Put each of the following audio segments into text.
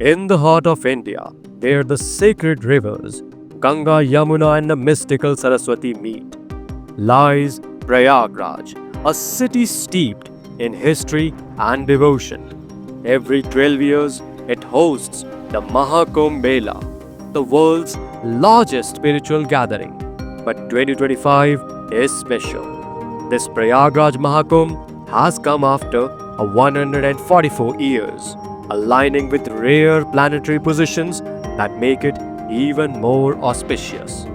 In the heart of India, where the sacred rivers Ganga, Yamuna, and the mystical Saraswati meet, lies Prayagraj, a city steeped in history and devotion. Every 12 years, it hosts the Mahakumbh Mela, the world's largest spiritual gathering. But 2025 is special. This Prayagraj Mahakumbh has come after 144 years, aligning with rare planetary positions that make it even more auspicious.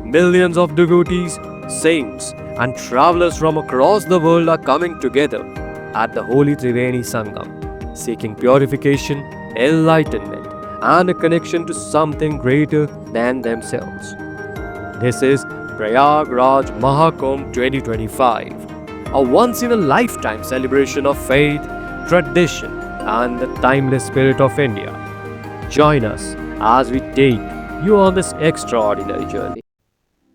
Millions of devotees, saints, and travelers from across the world are coming together at the Holy Triveni Sangam, seeking purification, enlightenment, and a connection to something greater than themselves. This is Prayagraj Mahakumbh 2025, a once in a lifetime celebration of faith, tradition, and the timeless spirit of India. Join us as we take you on this extraordinary journey.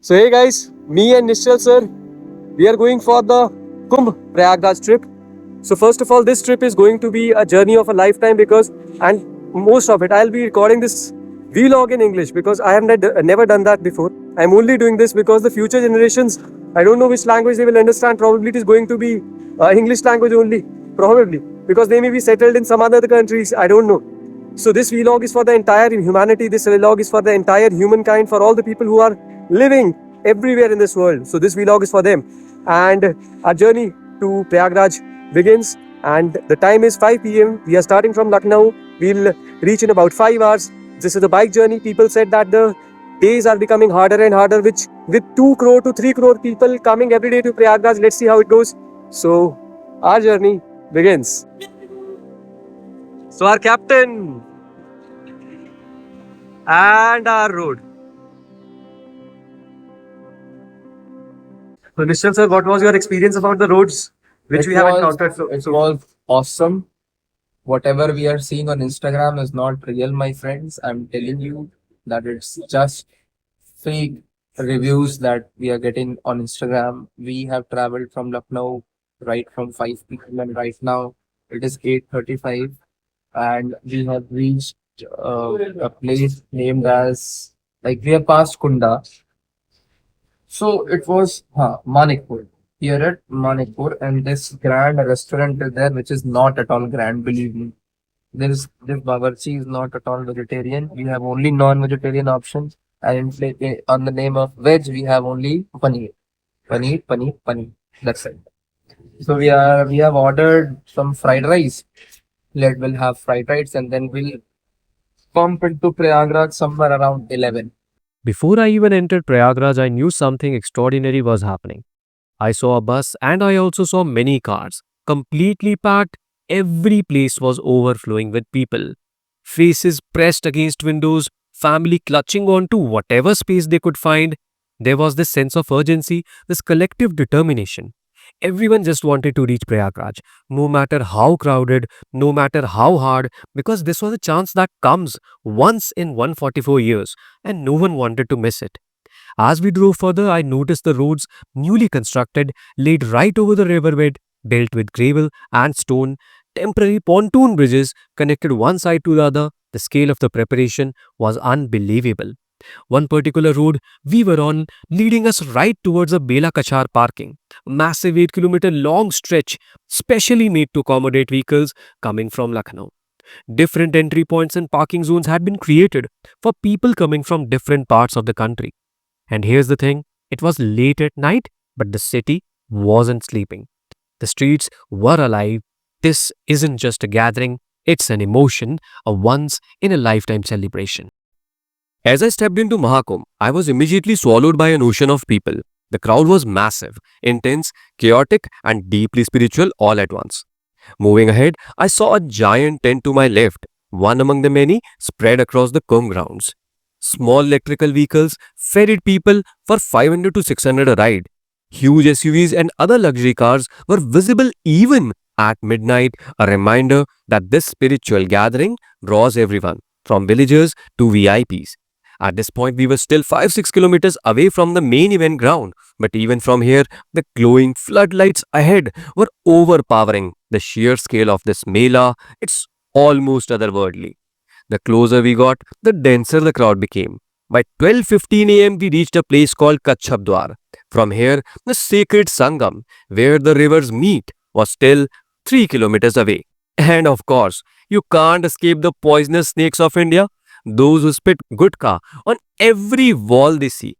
So hey guys, me and Nishchal sir, we are going for the Kumbh Prayagraj trip. So first of all, this trip is going to be a journey of a lifetime because, and most of it, I'll be recording this vlog in English because I have never done that before. I'm only doing this because the future generations, I don't know which language they will understand. Probably it is going to be English language only, probably, because they may be settled in some other countries. I don't know. So this vlog is for the entire humanity. This vlog is for the entire humankind, for all the people who are living everywhere in this world. So this vlog is for them. And our journey to Prayagraj begins. And the time is 5 p.m. We are starting from Lucknow. We'll reach in about 5 hours. This is a bike journey. People said that the days are becoming harder and harder, which with 2 crore to 3 crore people coming every day to Prayagraj. Let's see how it goes. So our journey begins. So our captain and our road. So Nishchal sir, what was your experience about the roads which It we have was encountered? it was awesome. Whatever we are seeing on Instagram is not real, my friends. I'm telling you that it's just fake reviews that we are getting on Instagram. We have traveled from Lucknow right from 5 p.m. and right now it is 8:35 and we have reached a place named as, like, we have passed Kunda. So it was Manikpur. Here at Manikpur, and this grand restaurant is there, which is not at all grand, believe me. This Bawarchi is not at all vegetarian. We have only non-vegetarian options, and on the name of veg, we have only paneer, paneer, paneer, paneer. That's it. So we have ordered some fried rice. We'll have fried rice, and then we'll pump into Prayagraj somewhere around 11. Before I even entered Prayagraj, I knew something extraordinary was happening. I saw a bus and I also saw many cars, completely packed. Every place was overflowing with people. Faces pressed against windows, family clutching on to whatever space they could find. There was this sense of urgency, this collective determination. Everyone just wanted to reach Prayagraj, no matter how crowded, no matter how hard, because this was a chance that comes once in 144 years, and no one wanted to miss it. As we drove further, I noticed the roads, newly constructed, laid right over the riverbed, built with gravel and stone, temporary pontoon bridges connected one side to the other. The scale of the preparation was unbelievable. One particular road we were on leading us right towards a Bela Kachar parking, a massive 8-kilometer long stretch specially made to accommodate vehicles coming from Lucknow. Different entry points and parking zones had been created for people coming from different parts of the country. And here's the thing, it was late at night, but the city wasn't sleeping. The streets were alive. This isn't just a gathering, it's an emotion, a once in a lifetime celebration. As I stepped into Mahakumbh, I was immediately swallowed by an ocean of people. The crowd was massive, intense, chaotic, and deeply spiritual all at once. Moving ahead, I saw a giant tent to my left, one among the many spread across the Kumbh grounds. Small electrical vehicles ferried people for 500 to 600 a ride. Huge SUVs and other luxury cars were visible even at midnight, a reminder that this spiritual gathering draws everyone, from villagers to VIPs. At this point, we were still 5-6 kilometers away from the main event ground, but even from here, the glowing floodlights ahead were overpowering. The sheer scale of this Mela, it's almost otherworldly. The closer we got, the denser the crowd became. By 12:15 a.m., we reached a place called Kachhabdwar. From here, the sacred Sangam, where the rivers meet, was still 3 kilometers away. And of course, you can't escape the poisonous snakes of India, those who spit gutka on every wall they see.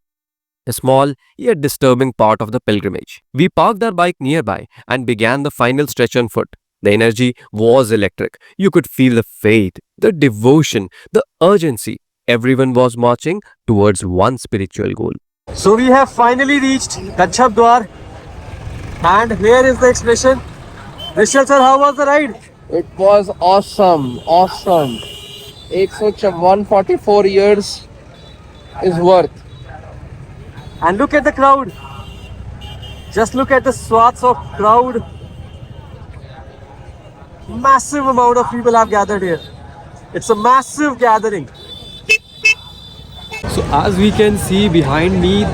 A small yet disturbing part of the pilgrimage. We parked our bike nearby and began the final stretch on foot. The energy was electric. You could feel the faith, the devotion, the urgency. Everyone was marching towards one spiritual goal. So we have finally reached Kachhabdwar, and here is the expression. Nishal sir, how was the ride? It was awesome, awesome. 144 years is worth. And look at the crowd. Just look at the swaths of crowd. Massive amount of people have gathered here. It's a massive gathering. So as we can see behind me,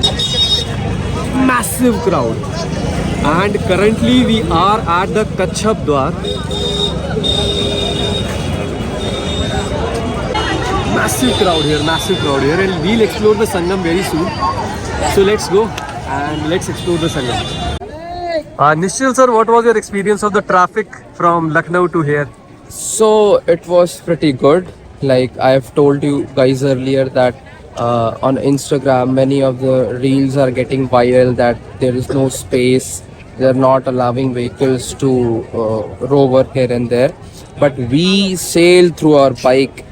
massive crowd. And currently we are at the Kachhabdwar. Massive crowd here, and we'll explore the Sangam very soon. So let's go and let's explore the Sangam. Nishal sir, what was your experience of the traffic from Lucknow to here? So it was pretty good. Like I have told you guys earlier that on Instagram many of the reels are getting viral that there is no space. They're not allowing vehicles to rover here and there. But we sailed through our bike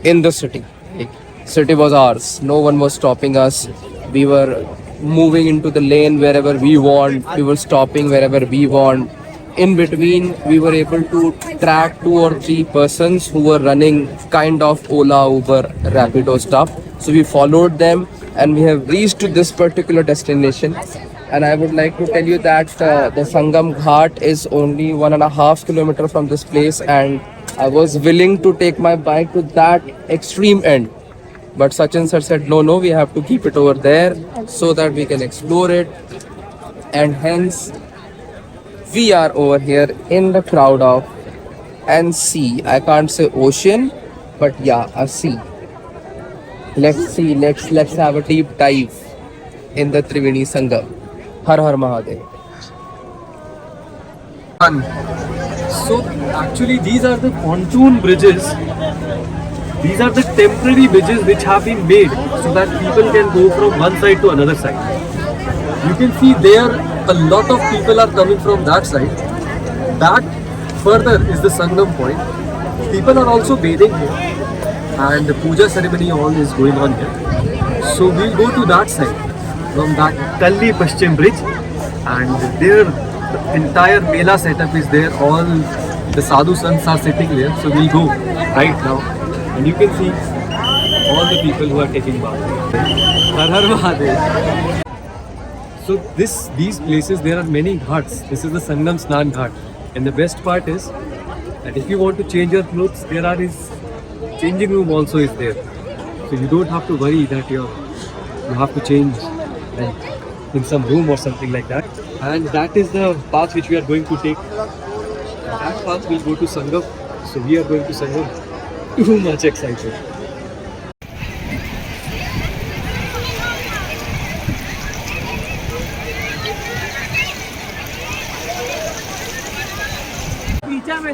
in the city. Like, city was ours. No one was stopping us. We were moving into the lane wherever we want. We were stopping wherever we want. In between, we were able to track 2 or 3 persons who were running kind of Ola, Uber, Rapido stuff. So we followed them and we have reached to this particular destination. And I would like to tell you that the Sangam Ghat is only 1.5 kilometers from this place, and I was willing to take my bike to that extreme end. But Sachin sir said, no, we have to keep it over there so that we can explore it. And hence, we are over here in the crowd of and sea. I can't say ocean, but yeah, a sea. Let's see, let's have a deep dive in the Triveni Sangam. Har Har Mahadev. So actually these are the pontoon bridges. These are the temporary bridges which have been made so that people can go from one side to another side. You can see there a lot of people are coming from that side. That further is the Sangam point. People are also bathing here and the puja ceremony all is going on here. So we'll go to that side from that Kalli Paschim bridge, and there the entire Mela setup is there. All the sadhu sants are sitting there. So we'll go right now. And you can see all the people who are taking bath. Har Har Mahadev. So these places, there are many ghats. This is the Sangam Snan Ghat. And the best part is that if you want to change your clothes, there is changing room also is there. So you don't have to worry that you have to change like in some room or something like that. And that is the path which we are going to take. That path will go to Sangam. So we are going to Sangam. Too much excited.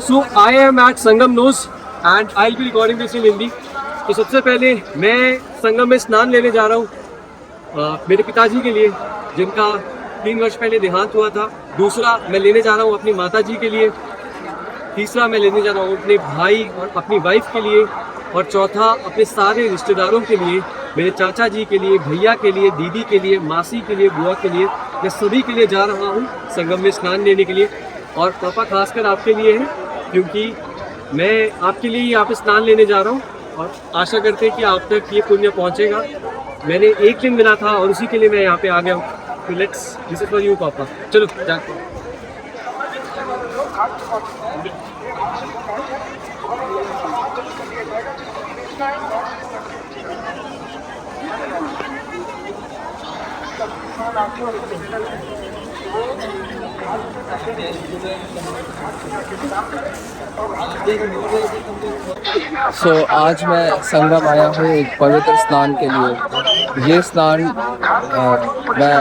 So I am at Sangam Nose and I'll be recording this in Hindi. तो सबसे पहले मैं संगम में स्नान लेने जा रहा हूँ मेरे पिताजी के लिए, जिनका 3 वर्ष पहले देहांत हुआ था। दूसरा मैं लेने जा रहा हूँ अपनी माता जी के लिए। तीसरा मैं लेने जा रहा हूँ अपने भाई और अपनी वाइफ के लिए। और चौथा अपने सारे रिश्तेदारों के लिए, मेरे चाचा जी के लिए, भैया के लिए, दीदी के लिए, मासी के लिए, बुआ के लिए। मैं सभी के लिए जा रहा हूँ संगम में स्नान लेने के लिए। और पापा खासकर आपके लिए है, क्योंकि मैं आपके लिए यहाँ पे स्नान लेने जा रहा हूँ और आशा करते हैं कि आप तक ये पुण्य पहुँचेगा। मैंने एक दिन मिला था और उसी के लिए मैं यहाँ पे आ गया हूँ। तो let's this is for you पापा। चलो जाते हैं। सो आज मैं संगम आया हूँ एक पवित्र स्नान के लिए। ये स्नान मैं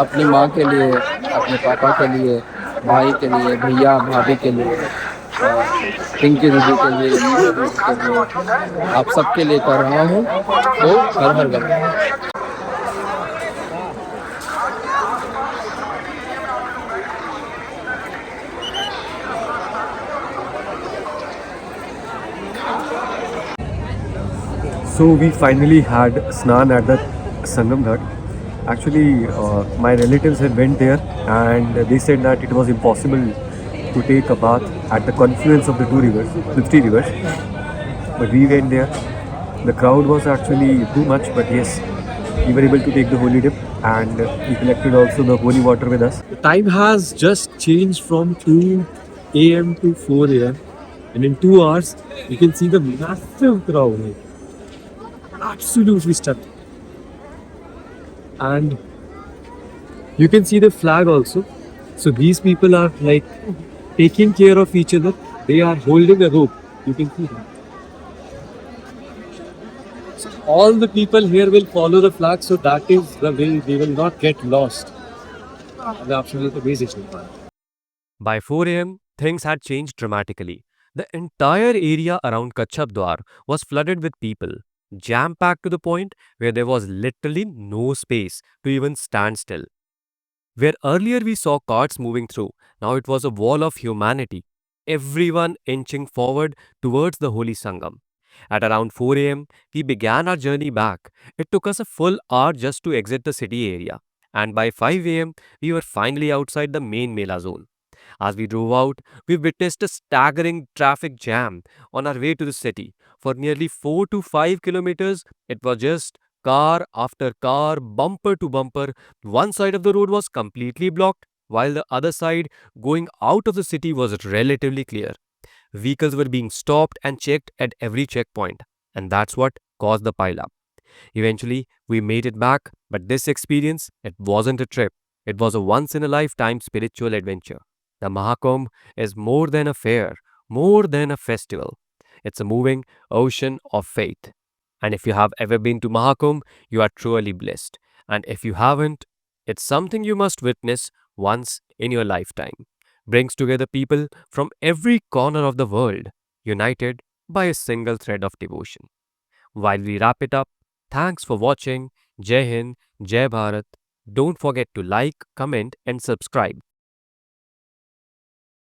अपनी माँ के लिए, अपने पापा के लिए, भाई के लिए, भैया भाभी के लिए, पिंकी दीदी के लिए, नीता दीदी के लिए, आप सबके लिए कर रहा हूँ। तो हर हर Ganga. So we finally had Snan at the Sangam Ghat. Actually, my relatives had went there and they said that it was impossible to take a bath at the confluence of the two rivers, the three rivers. But we went there. The crowd was actually too much, but yes, we were able to take the holy dip and we collected also the holy water with us. The time has just changed from 2 a.m. to 4 a.m. and in 2 hours you can see the massive crowd. Absolutely stunning. And you can see the flag also. So these people are like taking care of each other. They are holding a rope. You can see that. So all the people here will follow the flag, so that is the way they will not get lost. And absolutely amazing. By 4 am, things had changed dramatically. The entire area around Kachap Dwar was flooded with people, jam packed to the point where there was literally no space to even stand still. Where earlier we saw carts moving through, now it was a wall of humanity, everyone inching forward towards the holy Sangam. At around 4 am, we began our journey back. It took us a full hour just to exit the city area. And by 5 am, we were finally outside the main Mela zone. As we drove out, we witnessed a staggering traffic jam on our way to the city. For nearly 4 to 5 kilometers, it was just car after car, bumper to bumper. One side of the road was completely blocked, while the other side, going out of the city, was relatively clear. Vehicles were being stopped and checked at every checkpoint, and that's what caused the pileup. Eventually, we made it back, but this experience, it wasn't a trip. It was a once in a lifetime spiritual adventure. The Mahakumbh is more than a fair, more than a festival. It's a moving ocean of faith. And if you have ever been to Mahakumbh, you are truly blessed. And if you haven't, it's something you must witness once in your lifetime. Brings together people from every corner of the world, united by a single thread of devotion. While we wrap it up, thanks for watching. Jai Hind, Jai Bharat. Don't forget to like, comment, and subscribe.